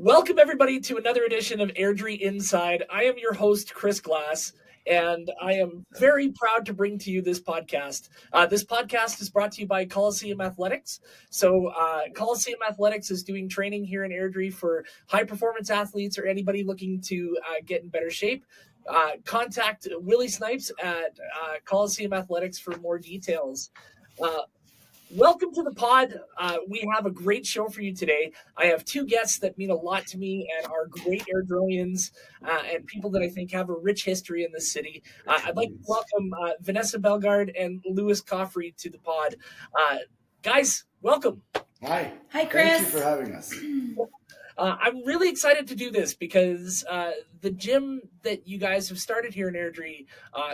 Welcome, everybody, to another edition of Airdrie Inside. I am your host, Chris Glass, and I am very proud to bring to you this podcast. This podcast is brought to you by Coliseum Athletics. So Coliseum Athletics is doing training here in Airdrie for high-performance athletes or anybody looking to get in better shape. Contact Willie Snipes at Coliseum Athletics for more details. Welcome to the pod. We have a great show for you today. I have two guests that mean a lot to me and are great Airdronians and people that I think have a rich history in this city. I'd like to welcome Vanessa Bellegarde and Luis Cofre to the pod. Guys, welcome. Hi. Hi, Chris. Thank you for having us. I'm really excited to do this because the gym that you guys have started here in Airdrie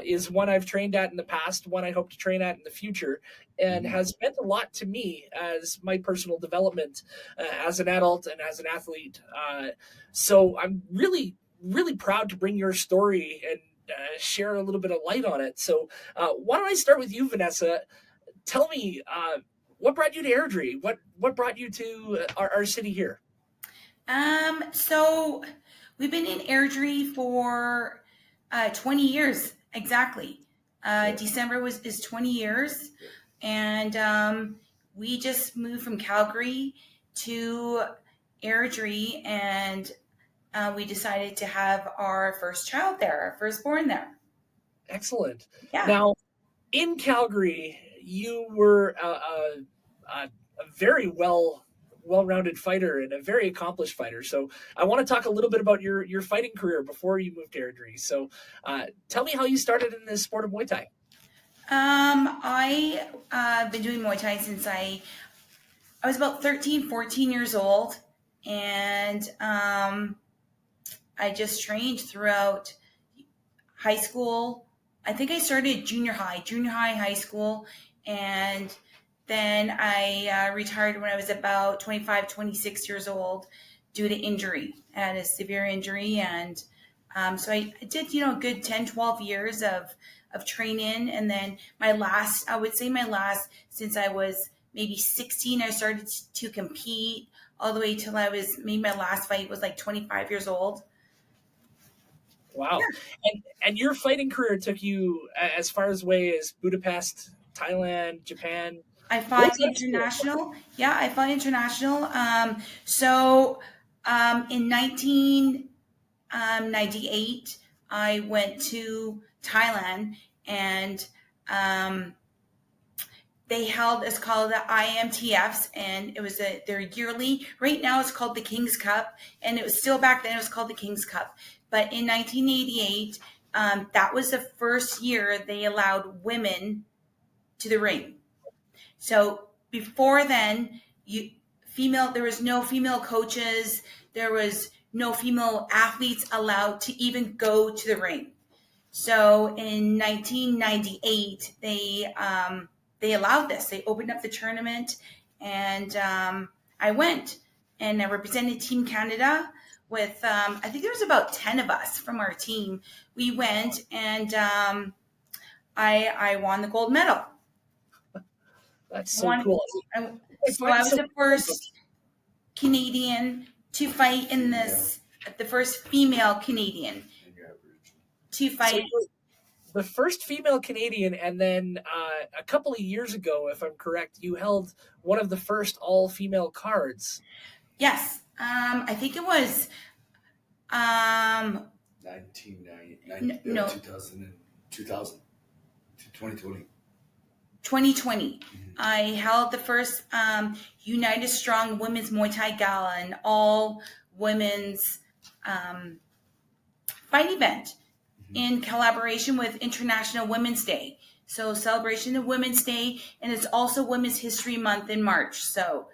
is one I've trained at in the past, one I hope to train at in the future, and has meant a lot to me as my personal development as an adult and as an athlete. So I'm really, really proud to bring your story and share a little bit of light on it. So why don't I start with you, Vanessa? Tell me, what brought you to Airdrie? What brought you to our city here? So we've been in Airdrie for 20 years exactly. December is 20 years, and we just moved from Calgary to Airdrie, and we decided to have our first child there, our firstborn there. Excellent. Yeah. Now, in Calgary, you were a very well-rounded fighter and a very accomplished fighter. So I want to talk a little bit about your fighting career before you moved to Airdrie. So tell me how you started in the sport of Muay Thai. I've been doing Muay Thai since I was about 13, 14 years old. And I just trained throughout high school. I think I started junior high, high school. And then I retired when I was about 25, 26 years old due to injury. I had a severe injury. And so I did, a good 10, 12 years of training. And then my last, since I was maybe 16, I started to compete all the way till maybe my last fight was like 25 years old. Wow. Yeah. And your fighting career took you as far away as Budapest, Thailand, Japan. I fought international. Yeah, I fought international. So in 1998, I went to Thailand, and they held, it's called the IMTFs, and it was their yearly. Right now it's called the King's Cup, and it was still back then it was called the King's Cup. But in 1988, that was the first year they allowed women to the ring. So before then, there was no female coaches. There was no female athletes allowed to even go to the ring. So in 1998, they allowed this. They opened up the tournament, and I went and I represented Team Canada with I think there was about 10 of us from our team. We went, and I won the gold medal. That's so cool. So I was the first Canadian to fight in this, the first female Canadian to fight. So the first female Canadian, and then a couple of years ago, if I'm correct, you held one of the first all-female cards. Yes. I think it was 1990, no. 2000, 2020. 2020. I held the first United Strong Women's Muay Thai Gala, an all-women's fight event in collaboration with International Women's Day. So celebration of Women's Day, and it's also Women's History Month in March. So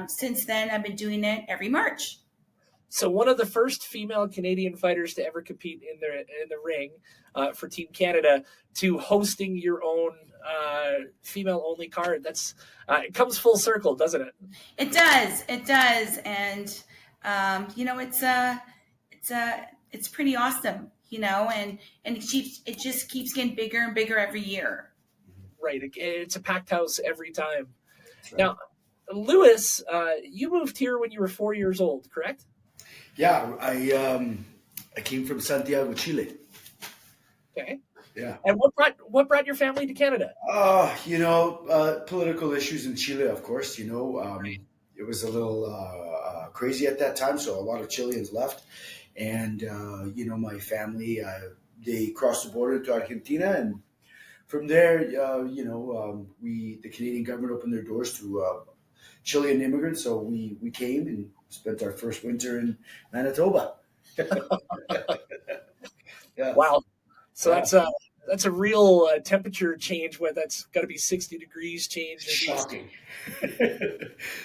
since then, I've been doing it every March. So one of the first female Canadian fighters to ever compete in the ring for Team Canada, to hosting your own female-only card. That's it comes full circle, doesn't it? It does, and it's pretty awesome, and it just keeps getting bigger and bigger every year. Right, it's a packed house every time. Right. Now, Luis, you moved here when you were 4 years old, correct? Yeah, I came from Santiago, Chile. Okay. Yeah. And what brought your family to Canada? Political issues in Chile, of course. It was a little crazy at that time, so a lot of Chileans left, and my family they crossed the border to Argentina, and from there, the Canadian government opened their doors to Chilean immigrants, so we came and spent our first winter in Manitoba. Yeah, Wow. So yeah, that's a real temperature change. Where that's got to be 60 degrees change at least. shocking.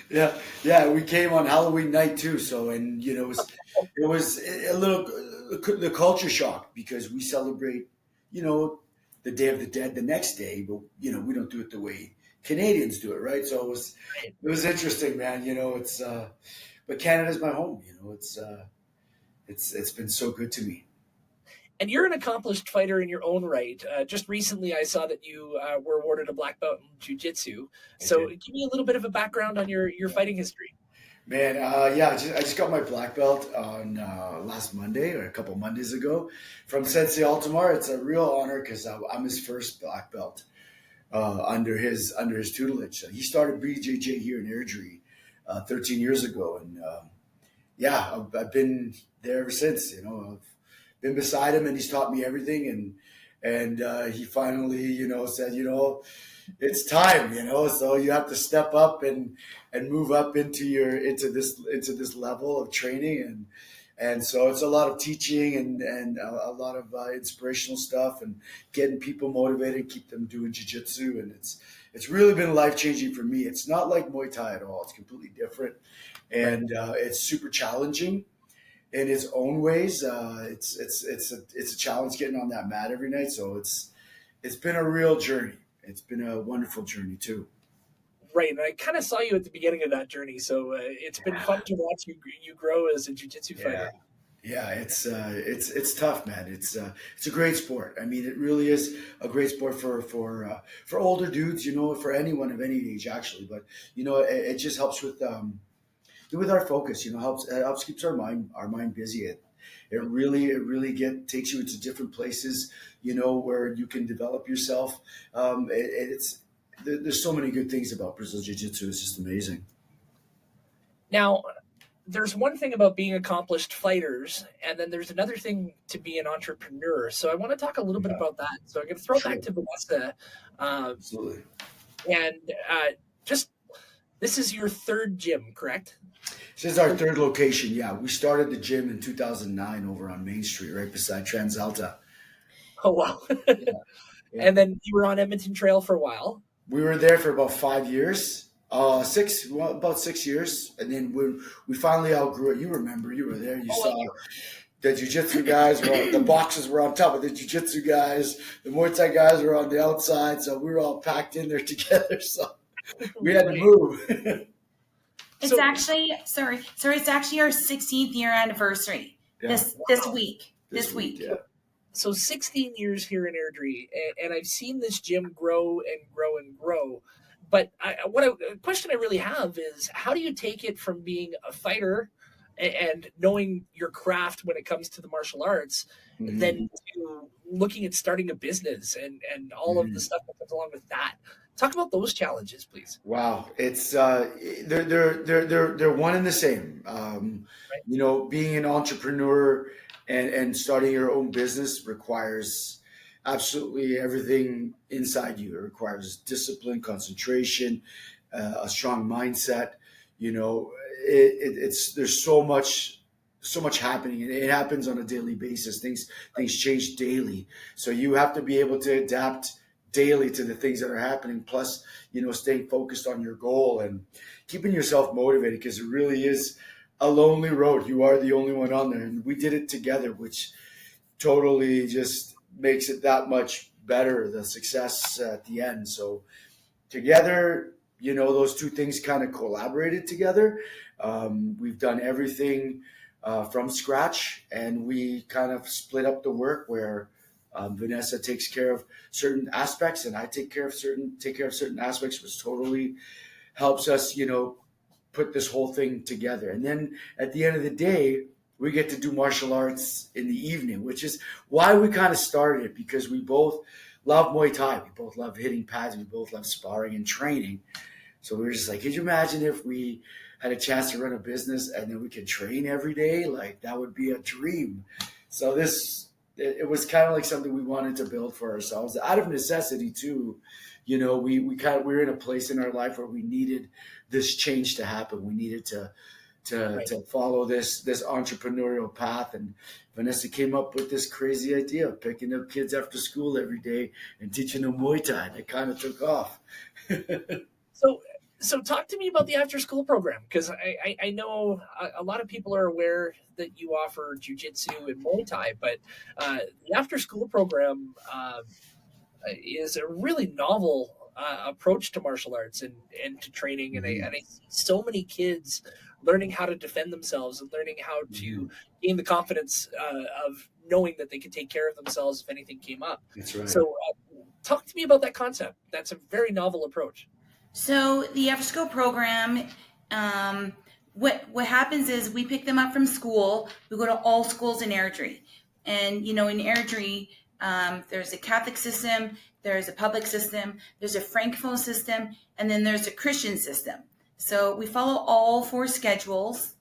Yeah, yeah, we came on Halloween night too, so and it was a little the culture shock because we celebrate, you know, the Day of the Dead the next day, but we don't do it the way Canadians do it, right? So it was interesting, man. But Canada's my home. It's been so good to me. And you're an accomplished fighter in your own right. Just recently, I saw that you were awarded a black belt in jiu-jitsu. I So did. give me a little bit of a background on your fighting history. Man, yeah, I just got my black belt on last Monday or a couple Mondays ago from Sensei Altamar. It's a real honor because I'm his first black belt under his tutelage. He started BJJ here in Airdrie 13 years ago, and yeah, I've been there ever since. I've been beside him, and he's taught me everything. And he finally, said, it's time. So you have to step up and move up into this level of training, and so it's a lot of teaching and a lot of inspirational stuff and getting people motivated, keep them doing jiu-jitsu, and it's really been life changing for me. It's not like Muay Thai at all. It's completely different, Right. and it's super challenging in its own ways. It's a challenge getting on that mat every night. So it's been a real journey. It's been a wonderful journey too. Right. And I kind of saw you at the beginning of that journey. So it's been Yeah, fun to watch you grow as a jiu-jitsu yeah, fighter. yeah. It's tough, man. It's a great sport. I mean, it really is a great sport for older dudes. For anyone of any age actually. But it just helps with our focus. Helps keeps our mind busy. It really takes you into different places. Where you can develop yourself. There's so many good things about Brazil Jiu Jitsu. It's just amazing. Now, there's one thing about being accomplished fighters, and then there's another thing to be an entrepreneur. So I want to talk a little bit Yeah, about that. So I'm going to throw it back sure, to Vanessa. Uh, absolutely. and just this is your third gym, correct? This is our third location. Yeah, we started the gym in 2009 over on Main Street, right beside TransAlta. Oh, wow. Yeah, yeah. And then you were on Edmonton Trail for a while. We were there for about 5 years. About 6 years, and then we finally outgrew it. You remember, you were there. You Oh, saw the jiu-jitsu guys the boxes were on top of the jiu-jitsu guys. The Muay Thai guys were on the outside, so we were all packed in there together. So we had to right. move. It's So, actually sorry. It's actually our 16th year anniversary Yeah, this week. this This week. week. Yeah, so 16 years here in Airdrie, and I've seen this gym grow and grow and grow. But a question I really have is, how do you take it from being a fighter and knowing your craft when it comes to the martial arts, hmm then to looking at starting a business and all of the hmm stuff that comes along with that? Talk about those challenges, please. Wow, it's they're one and the same. Right? Being an entrepreneur and starting your own business requires absolutely everything inside you. It requires discipline, concentration, a strong mindset. You know, it's there's so much happening, and it happens on a daily basis. Things change daily, so you have to be able to adapt daily to the things that are happening. Plus, staying focused on your goal and keeping yourself motivated because it really is a lonely road. You are the only one on there, and we did it together, which totally just makes it that much better. The success at the end. So together, those two things kind of collaborated together. We've done everything from scratch, and we kind of split up the work where Vanessa takes care of certain aspects, and I take care of certain aspects, which totally helps us, put this whole thing together. And then at the end of the day, we get to do martial arts in the evening, which is why we kind of started it, because we both love Muay Thai. We both love hitting pads. We both love sparring and training. So we were just like, could you imagine if we had a chance to run a business and then we could train every day? Like, that would be a dream. So it was kind of like something we wanted to build for ourselves out of necessity too. You know, we were in a place in our life where we needed this change to happen. We needed to follow this entrepreneurial path. And Vanessa came up with this crazy idea of picking up kids after school every day and teaching them Muay Thai. That kind of took off. So talk to me about the after school program, because I know a lot of people are aware that you offer jiu-jitsu and Muay Thai, but the after school program is a really novel approach to martial arts and to training. And I see so many kids learning how to defend themselves and learning how to gain the confidence of knowing that they can take care of themselves if anything came up. That's right. So talk to me about that concept. That's a very novel approach. So the after school program, what happens is we pick them up from school. We go to all schools in Airdrie. And, you know, in Airdrie, there's a Catholic system, there's a public system, there's a Francophone system, and then there's a Christian system. So we follow all 4 schedules.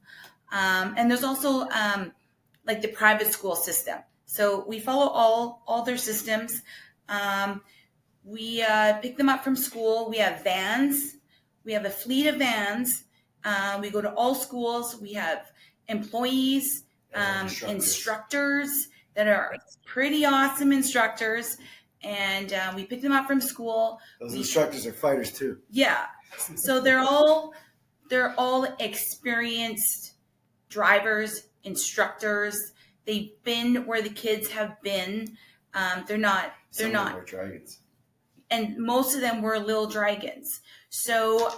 And there's also like the private school system. So we follow all their systems. We pick them up from school. We have vans. We have a fleet of vans. We go to all schools. We have employees, instructors that are pretty awesome instructors. And we pick them up from school. Those instructors are fighters too. Yeah. So they're all experienced drivers, instructors. They've been where the kids have been. They're not. More dragons. And most of them were Lil Dragons. So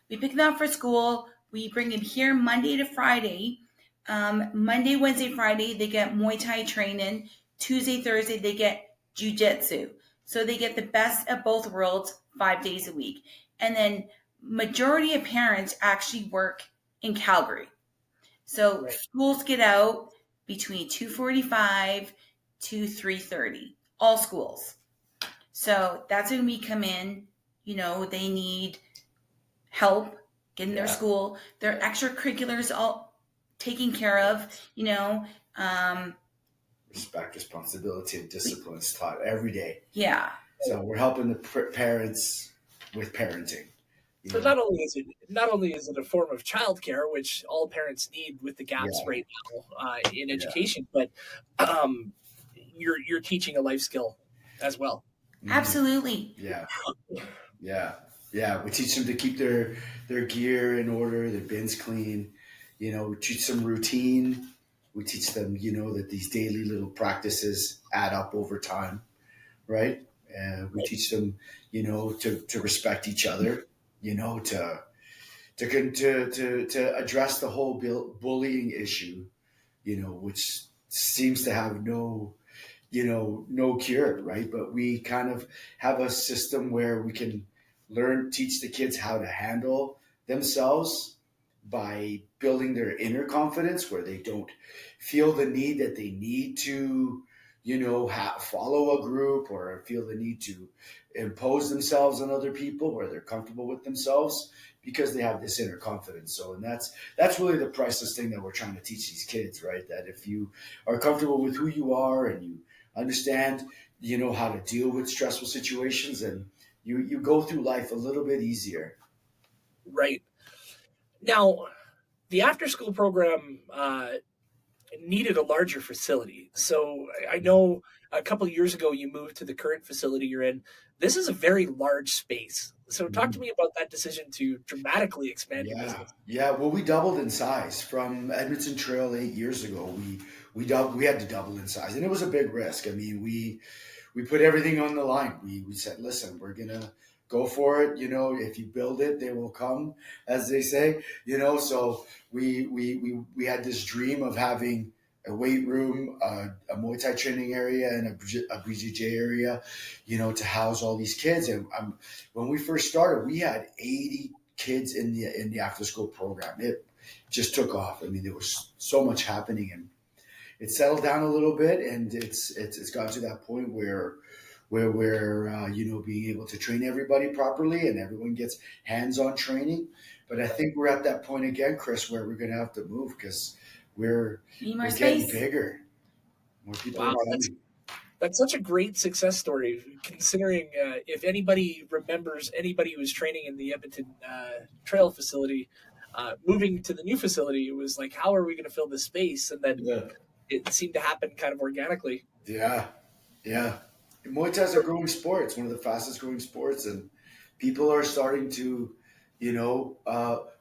we pick them up for school. We bring them here Monday to Friday. Monday, Wednesday, Friday, they get Muay Thai training. Tuesday, Thursday, they get jiu-jitsu. So they get the best of both worlds 5 days a week. And then majority of parents actually work in Calgary. So schools get out between 2:45 to 3:30. All schools. So that's when we come in. You know, they need help getting their school, their extracurriculars all taken care of, you know. Respect, responsibility, and discipline is taught every day. Yeah. So we're helping the parents with parenting. So not only is it a form of childcare, which all parents need with the gaps right now in education, but you're teaching a life skill as well. Absolutely. Yeah. We teach them to keep their gear in order, their bins clean. You know, we teach them routine. We teach them, you know, that these daily little practices add up over time, right? And we teach them, you know, to respect each other, you know, to address the whole bullying issue, you know, which seems to have no cure, right? But we kind of have a system where we can teach the kids how to handle themselves by building their inner confidence, where they don't feel the need that they need to, you know, follow a group or feel the need to impose themselves on other people, where they're comfortable with themselves because they have this inner confidence. So, and that's really the priceless thing that we're trying to teach these kids, right? That if you are comfortable with who you are and you understand, you know, how to deal with stressful situations, and you go through life a little bit easier. Right. Now, the after-school program needed a larger facility. So I know a couple of years ago you moved to the current facility you're in. This is a very large space. So talk to me about that decision to dramatically expand your business. Yeah, well, we doubled in size from Edmonton Trail 8 years ago. We had to double in size, and it was a big risk. I mean, we put everything on the line. We said, listen, we're gonna go for it. You know, if you build it, they will come, as they say. You know, so we had this dream of having a weight room, a Muay Thai training area, and a BJJ area, you know, to house all these kids. And when we first started, we had 80 kids in the after school program. just took off. I mean, there was so much happening, and it settled down a little bit, and it's got to that point where we're being able to train everybody properly, and everyone gets hands-on training. But I think we're at that point again, Chris, where we're going to have to move because we're getting bigger. More people Wow, are coming. that's such a great success story, considering if anybody remembers anybody who was training in the Edmonton trail facility, moving to the new facility, it was like, how are we going to fill this space? And then it seemed to happen kind of organically. Yeah. Muay Thai is a growing sport. It's one of the fastest growing sports, and people are starting to,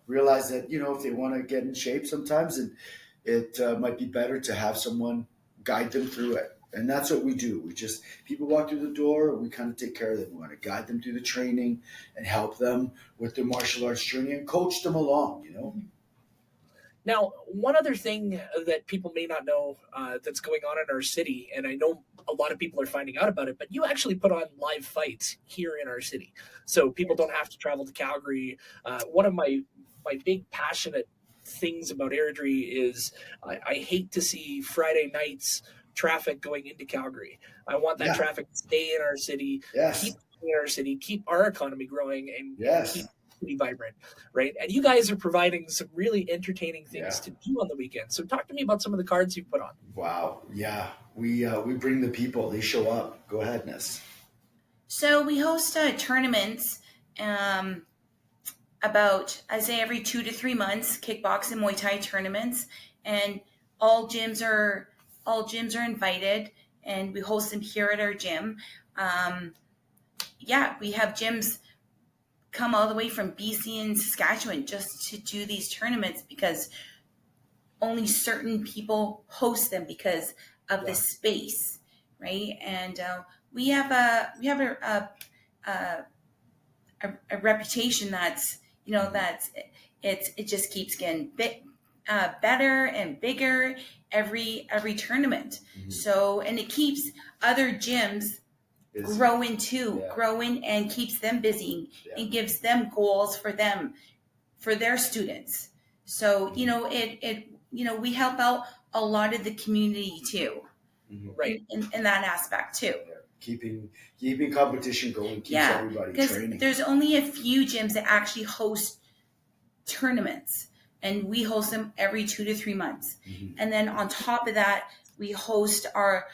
realize that, if they want to get in shape sometimes, and it might be better to have someone guide them through it. And that's what we do. People walk through the door, we kind of take care of them. We want to guide them through the training and help them with their martial arts journey and coach them along, Now, one other thing that people may not know that's going on in our city, and I know a lot of people are finding out about it, but you actually put on live fights here in our city. So people don't have to travel to Calgary. One of my big passionate things about Airdrie is I hate to see Friday nights traffic going into Calgary. I want that traffic to stay in our city, keep in our city, keep our economy growing, and keep pretty vibrant, right? And you guys are providing some really entertaining things to do on the weekend. So talk to me about some of the cards you put on. Wow. Yeah. We bring the people. They show up. Go ahead, Ness. So we host tournaments about, I say, every 2 to 3 months, kickboxing, Muay Thai tournaments, and all gyms are invited, and we host them here at our gym. We have gyms come all the way from BC and Saskatchewan just to do these tournaments because only certain people host them because of the space, right? And we have a reputation that's it just keeps getting better and bigger every tournament. Mm-hmm. So, and it keeps other gyms growing and keeps them busy and gives them goals for their students. So, we help out a lot of the community too, right? In that aspect too. Keeping competition going, keeps everybody training. Because there's only a few gyms that actually host tournaments, and we host them every 2 to 3 months. Mm-hmm. And then on top of that, we host our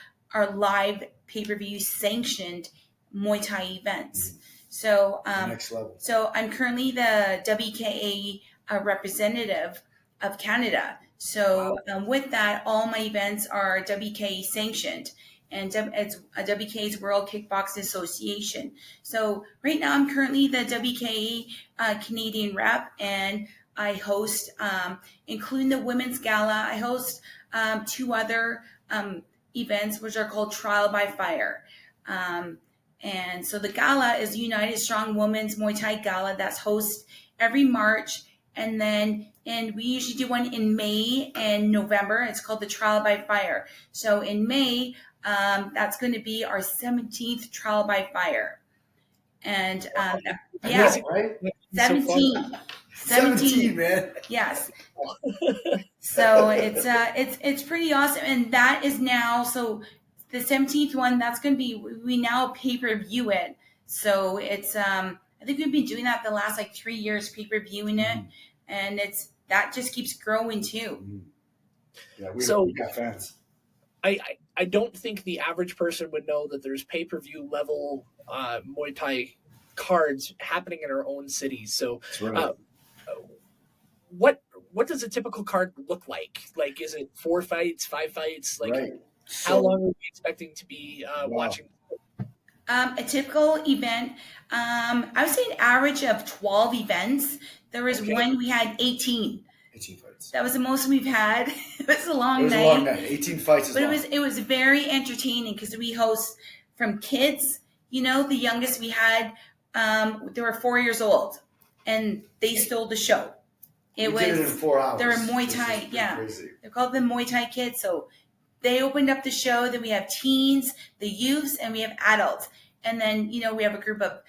live pay-per-view sanctioned Muay Thai events. Mm-hmm. So, next level. So I'm currently the WKA representative of Canada. So with that, all my events are WKA sanctioned. And it's a WKA's World Kickboxing Association. So right now I'm currently the WKA Canadian rep, and I host, including the Women's Gala, I host 2 other events, which are called Trial by Fire. And so the gala is United Strong Women's Muay Thai Gala that's hosted every March. And we usually do one in May and November. It's called the Trial by Fire. So in May, that's going to be our 17th Trial by Fire. And right? 17, man. Yes. So it's pretty awesome. And that is now, so the 17th one, that's going to be, we now pay-per-view it. So it's, I think we've been doing that the last 3 years, pay-per-viewing it. Mm-hmm. And that just keeps growing too. Mm-hmm. Yeah, we got fans. I don't think the average person would know that there's pay-per-view level Muay Thai cards happening in our own cities. So what does a typical card look like? Like, is it 4 fights, 5 fights? How long are we expecting to be watching? A typical event, I would say an average of 12 events. There was one we had 18 fights. That was the most we've had. It was a long night. It was a long night. 18 fights is long. But it was very entertaining because we host from kids. The youngest we had, they were 4 years old, and they stole the show. We did it in 4 hours. They were Muay Thai, Crazy. They're called the Muay Thai kids. So they opened up the show. Then we have teens, the youths, and we have adults. And then, we have a group of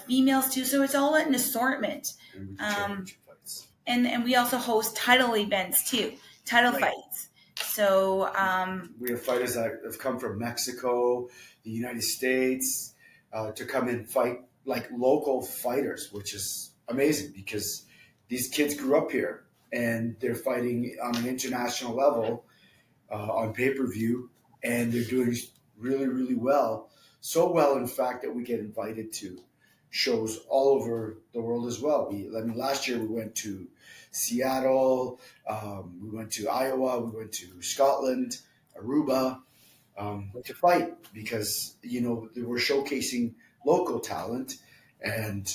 females too. So it's all an assortment. and we also host title events too, title Right. fights. So We have fighters that have come from Mexico, the United States, to come and fight like local fighters, which is amazing because these kids grew up here and they're fighting on an international level on pay per view, and they're doing really, really well. So well, in fact, that we get invited to shows all over the world as well. Last year we went to Seattle, we went to Iowa, we went to Scotland, Aruba, to fight because we're showcasing local talent, and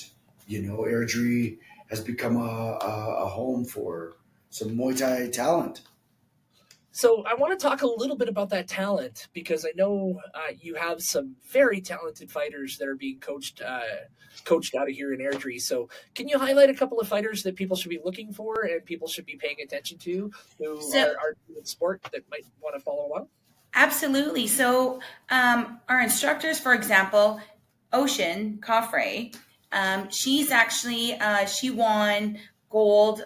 Airdrie has become a home for some Muay Thai talent. So I want to talk a little bit about that talent because I know you have some very talented fighters that are being coached out of here in Airdrie. So can you highlight a couple of fighters that people should be looking for and people should be paying attention to who so are in sport that might want to follow along? absolutely. So our instructors, for example, Ocean Cofre, she's actually she won gold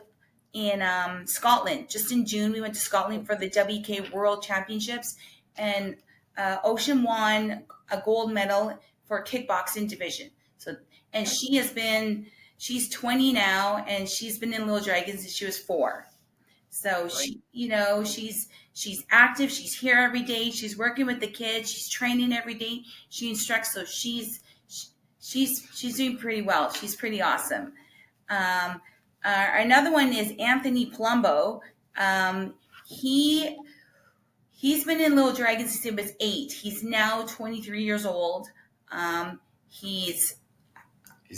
in Scotland. Just in June, we went to Scotland for the WK World Championships, and Ocean won a gold medal for kickboxing division. So, and she's 20 now, and she's been in Lil Dragons since she was 4. So she's active. She's here every day. She's working with the kids. She's training every day. She instructs. So she's doing pretty well. She's pretty awesome. Another one is Anthony Palumbo. He's been in Lil Dragons since he was 8. He's now 23 years old. He's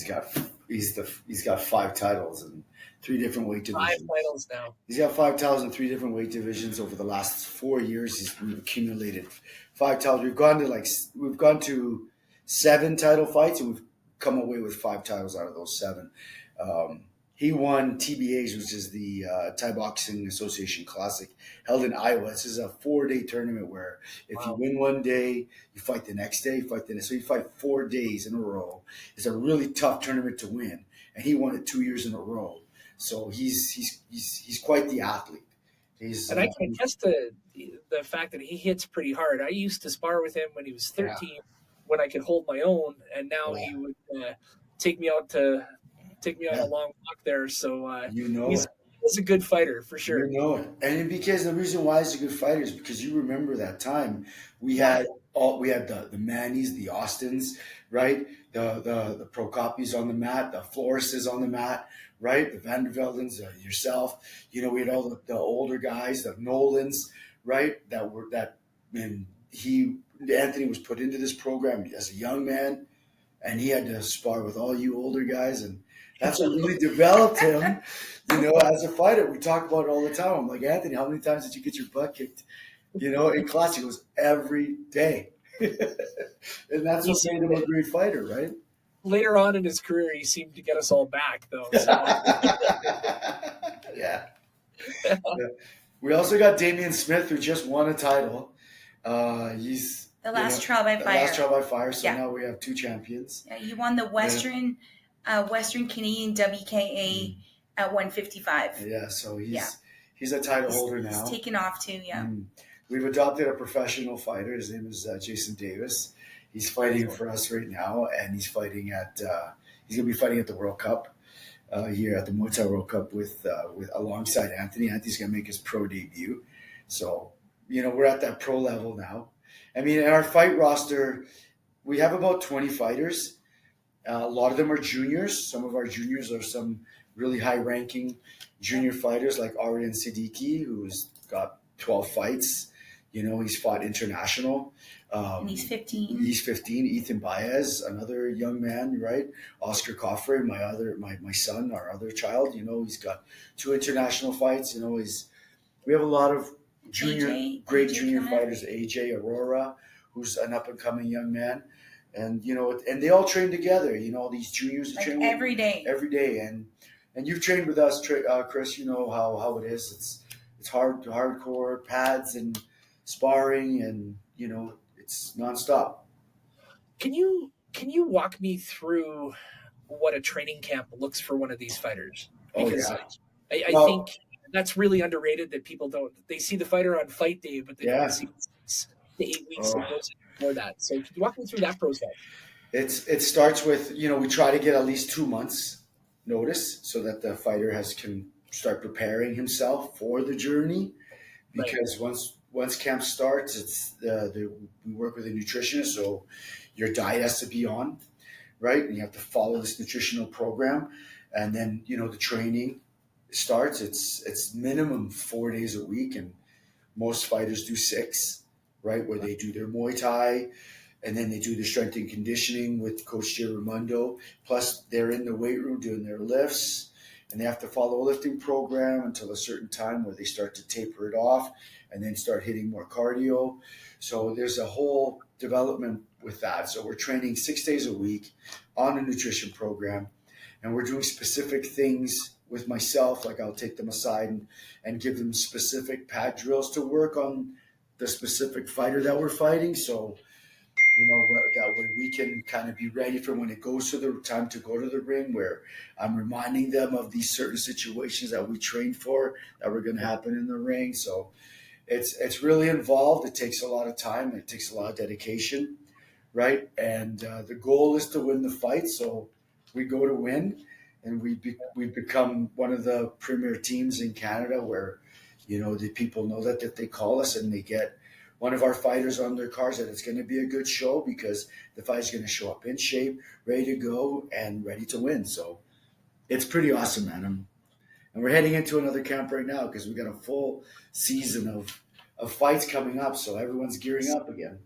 got 5 titles in 3 different weight divisions. 5 titles now. He's got 5 titles in 3 different weight divisions over the last 4 years. We've accumulated 5 titles. We've gone to 7 title fights, and we've come away with 5 titles out of those 7. He won TBAs, which is the Thai Boxing Association Classic, held in Iowa. This is a 4-day tournament where if you win one day, you fight the next day, so you fight 4 days in a row. It's a really tough tournament to win, and he won it 2 years in a row. So he's quite the athlete. And I can attest to the fact that he hits pretty hard. I used to spar with him when he was 13, when I could hold my own, and now he would take me out a long walk there. So he's a good fighter for sure. And because the reason why he's a good fighter is because you remember that time we had the Mannies, the Austins, right? The Procopis on the mat, the Florises on the mat, right? The Vanderveldens, yourself. We had all the older guys, the Nolans, right? Anthony was put into this program as a young man, and he had to spar with all you older guys, and that's what really developed him, as a fighter. We talk about it all the time. I'm like, Anthony, how many times did you get your butt kicked? In class, he goes, every day. And that's what made him a great fighter, right? Later on in his career, he seemed to get us all back, though. So. Yeah. We also got Damian Smith, who just won a title. He's the last trial by fire. So now we have 2 champions. Yeah, he won the Western Canadian WKA at 155. Yeah, so he's a title holder now. He's taken off too. Yeah. We've adopted a professional fighter. His name is Jason Davis. He's fighting for us right now, and he's fighting he's going to be fighting at the World Cup here at the Muay Thai World Cup with alongside Anthony. Anthony's going to make his pro debut. So, we're at that pro level now. I mean, in our fight roster, we have about 20 fighters. A lot of them are juniors. Some of our juniors are some really high-ranking junior fighters like Aryan Siddiqui, who's got 12 fights. He's fought international. And he's 15. He's 15. Ethan Baez, another young man, right? Oscar Cofre, my son, our other child. He's got 2 international fights. We have a lot of great junior fighters. AJ Aurora, who's an up-and-coming young man. And and they all train together. These juniors train every day, and you've trained with us, Chris. You know how it is. It's hardcore pads and sparring, and it's nonstop. Can you walk me through what a training camp looks for one of these fighters? Because I Well, think that's really underrated that people don't. They see the fighter on fight day, but they don't yeah. see the 6 to 8 weeks that Oh, goes before that. So can you walk me through that process? it starts with, we try to get at least 2 months notice so that the fighter can start preparing himself for the journey. Right. Because once camp starts, we work with a nutritionist, so your diet has to be on, right? And you have to follow this nutritional program, and then the training starts. It's minimum 4 days a week, and most fighters do six, right? Where they do their Muay Thai, and then they do the strength and conditioning with Coach Jerry Raimondo. Plus, they're in the weight room doing their lifts, and they have to follow a lifting program until a certain time where they start to taper it off, and then start hitting more cardio. So there's a whole development with that. So we're training 6 days a week on a nutrition program, and we're doing specific things with myself. Like I'll take them aside and give them specific pad drills to work on the specific fighter that we're fighting. So that way we can kind of be ready for when it goes to the time to go to the ring, where I'm reminding them of these certain situations that we trained for that were going to happen in the ring. So it's really involved. It takes a lot of time. It takes a lot of dedication, right? And the goal is to win the fight. So we go to win, and we've become one of the premier teams in Canada where, the people know that if they call us and they get one of our fighters on their cars, that it's going to be a good show because the fighter's going to show up in shape, ready to go, and ready to win. So it's pretty awesome, man. And we're heading into another camp right now because we got a full season of fights coming up. So everyone's gearing up again.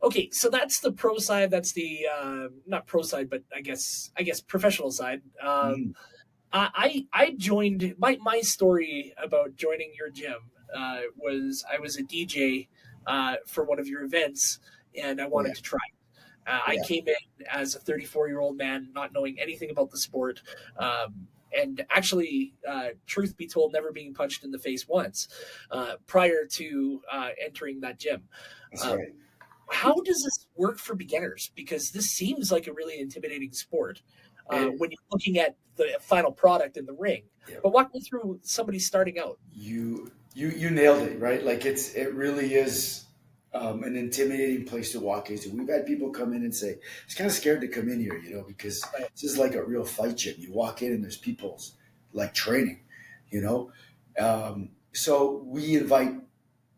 Okay, so that's the pro side. That's the not pro side, but I guess professional side. Mhm. I joined my story about joining your gym was I was a DJ for one of your events, and I Oh, yeah. wanted to try. I Yeah. came in as a 34-year-old man, not knowing anything about the sport, and actually, truth be told, never being punched in the face once prior to entering that gym. That's Um, right. how does this work for beginners? Because this seems like a really intimidating sport It, when you're looking at the final product in the ring. yeah. But walk me through somebody starting out. You nailed it, right? Like it really is an intimidating place to walk into. We've had people come in and say it's kind of scared to come in here, because Right. this is like a real fight gym. You walk in and there's people like training, you know. So we invite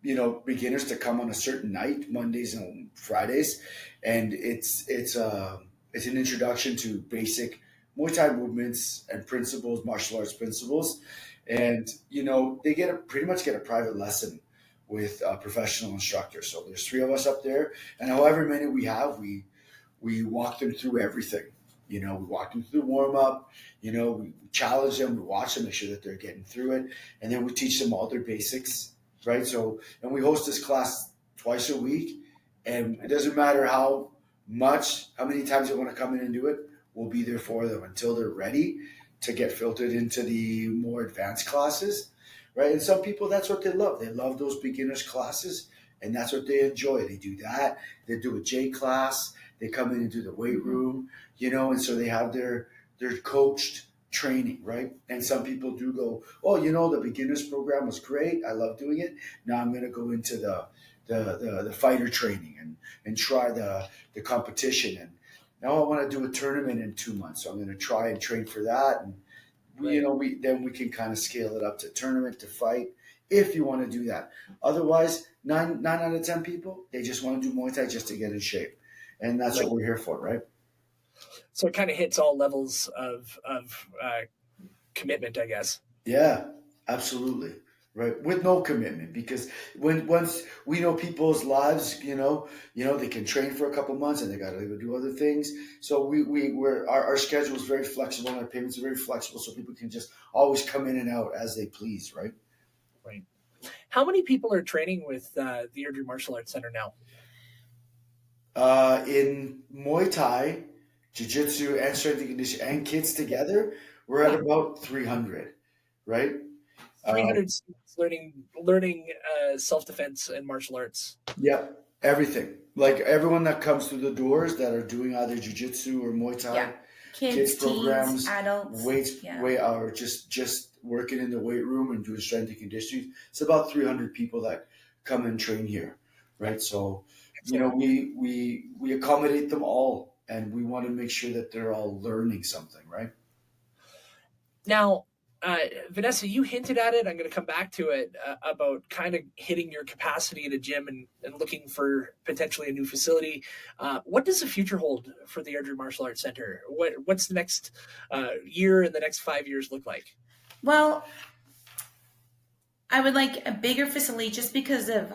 beginners to come on a certain night, Mondays and Fridays, and it's an introduction to basic Muay Thai movements and principles, martial arts principles, and they pretty much get a private lesson with a professional instructor. So there's three of us up there, and however many we have, we walk them through everything. We walk them through the warm up. We challenge them, we watch them, make sure that they're getting through it, and then we teach them all their basics, right? So, and we host this class twice a week, and it doesn't matter how many times they want to come in and do it, we'll be there for them until they're ready to get filtered into the more advanced classes, right? And some people, that's what they love. They love those beginners classes, and that's what they enjoy. They do that. They do a J class. They come in and do the weight room, and so they have their coached training, right? And some people do go, oh, the beginners program was great. I love doing it. Now I'm going to go into the fighter training and try the competition. And now I want to do a tournament in 2 months. So I'm going to try and train for that. And Right. then we can kind of scale it up to tournament to fight if you want to do that. Otherwise, nine out of 10 people, they just want to do Muay Thai just to get in shape. And that's Right. what we're here for, right? So it kind of hits all levels of commitment, I guess. Yeah, absolutely. Right. With no commitment, because once we know people's lives, they can train for a couple months and they got to go do other things. So our schedule is very flexible and our payments are very flexible, so people can just always come in and out as they please, right? Right. How many people are training with the Airdrie Martial Arts Centre now? In Muay Thai, Jiu Jitsu, and strength and conditioning, and kids together, we're at about 300, right? 300 students learning self defense and martial arts. Yeah, everything. Like everyone that comes through the doors that are doing either jiu-jitsu or Muay Thai, Yeah. Kids, programs, teens, adults. weights, Yeah. or just working in the weight room and doing strength and conditioning. It's about 300 people that come and train here, right? So, Excellent. we accommodate them all, and we want to make sure that they're all learning something, right? Now, Vanessa, you hinted at it. I'm going to come back to it about kind of hitting your capacity at a gym and looking for potentially a new facility. What does the future hold for the Airdrie Martial Arts Centre? What's the next year and the next 5 years look like? Well, I would like a bigger facility just because of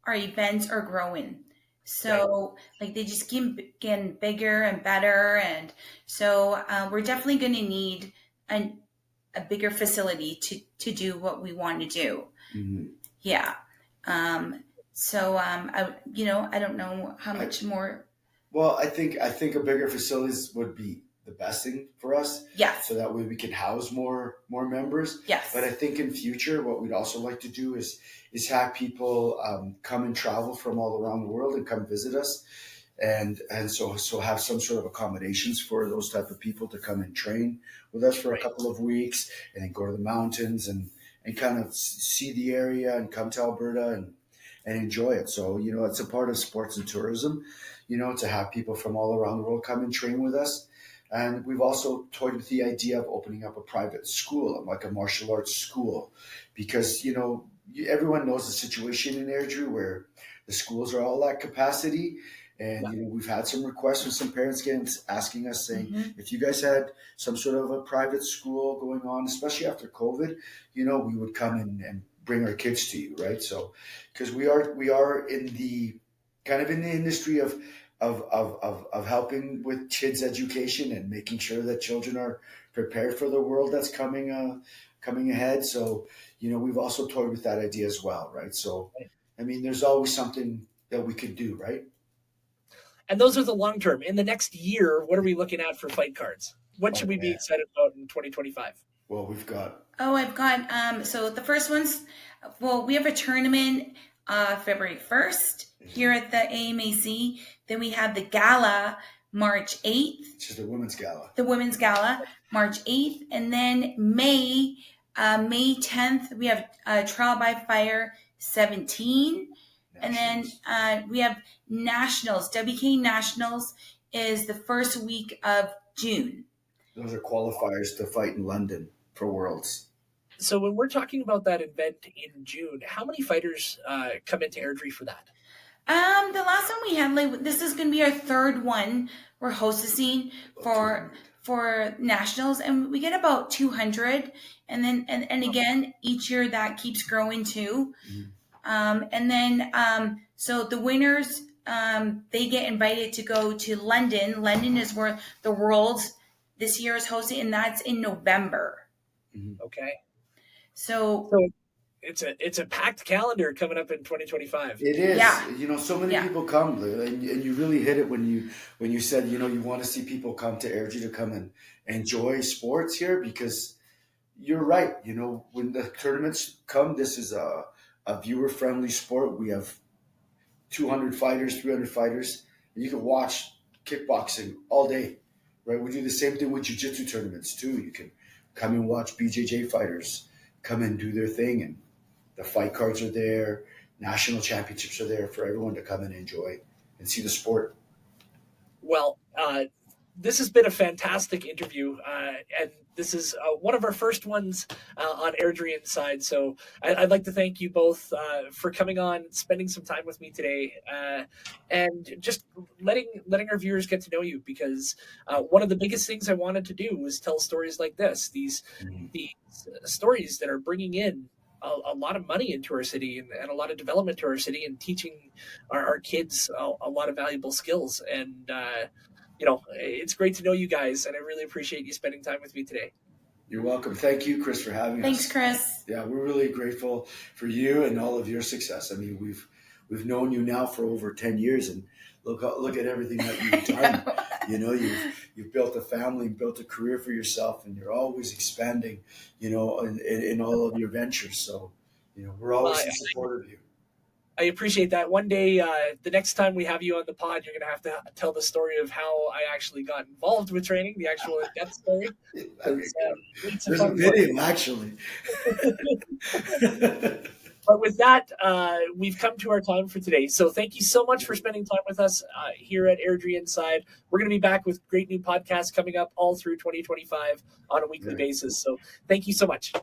our events are growing. So like they just keep getting bigger and better. And so we're definitely going to need a bigger facility to do what we want to do. Mm-hmm. Yeah. I don't know how much more. Well, I think a bigger facilities would be the best thing for us. Yes. So that way we can house more members. Yes. But I think in future, what we'd also like to do is have people come and travel from all around the world and come visit us, and so have some sort of accommodations for those type of people to come and train with us for a couple of weeks, and then go to the mountains and kind of see the area and come to Alberta and enjoy it. So, it's a part of sports and tourism, to have people from all around the world come and train with us. And we've also toyed with the idea of opening up a private school, like a martial arts school, because, everyone knows the situation in Airdrie where the schools are all at capacity. And, we've had some requests from some parents asking us, saying, if you guys had some sort of a private school going on, especially after COVID, we would come and bring our kids to you, right? So, because we are in the kind of in the industry of helping with kids' education and making sure that children are prepared for the world that's coming ahead. So, we've also toyed with that idea as well, right? So, I mean, there's always something that we could do, right? And those are the long term. In the next year, what are we looking at for fight cards? What should we be excited about in 2025? Well, we've got. Oh, I've got. So the first one's. Well, we have a tournament February 1st here at the AMAC. Then we have the gala March 8th. Which is the women's gala. The women's gala March 8th, and then May 10th we have Trial by Fire 17. And then we have Nationals. WK Nationals is the first week of June. Those are qualifiers to fight in London for Worlds. So when we're talking about that event in June, how many fighters come into Airdrie for that? The last one we had, this is going to be our third one we're hostessing for Nationals, and we get about 200. And then and again, each year that keeps growing too. And then, so the winners, they get invited to go to London. London is where the Worlds this year is hosted, and that's in November. Okay. So it's a packed calendar coming up in 2025. It is. Yeah. So many people come, and you really hit it when you said, you want to see people come to Airdrie to come and enjoy sports here, because you're right. When the tournaments come, this is a viewer-friendly sport. We have 200 fighters, 300 fighters, and you can watch kickboxing all day, right? We do the same thing with jiu-jitsu tournaments too. You can come and watch BJJ fighters come and do their thing, and the fight cards are there. National championships are there for everyone to come and enjoy and see the sport. Well, this has been a fantastic interview, and this is one of our first ones on Airdrie Inside. So I'd like to thank you both for coming on, spending some time with me today, and just letting our viewers get to know you, because one of the biggest things I wanted to do was tell stories like this, these stories that are bringing in a lot of money into our city and a lot of development to our city, and teaching our kids a lot of valuable skills. And it's great to know you guys, and I really appreciate you spending time with me today. You're welcome. Thank you, Chris, for having us. Thanks, Chris. Yeah, we're really grateful for you and all of your success. I mean, we've known you now for over 10 years, and look at everything that you've done. You've built a family, built a career for yourself, and you're always expanding, in all of your ventures. So, we're always in support of you. I appreciate that. One day, the next time we have you on the pod, you're going to have to tell the story of how I actually got involved with training, the actual in-depth story. It's a There's a fun one. video, actually. But with that, we've come to our time for today. So thank you so much for spending time with us here at Airdrie Inside. We're going to be back with great new podcasts coming up all through 2025 on a weekly basis. So thank you so much.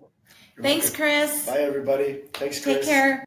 Thanks, Chris. Bye, everybody. Thanks, Chris. Take care.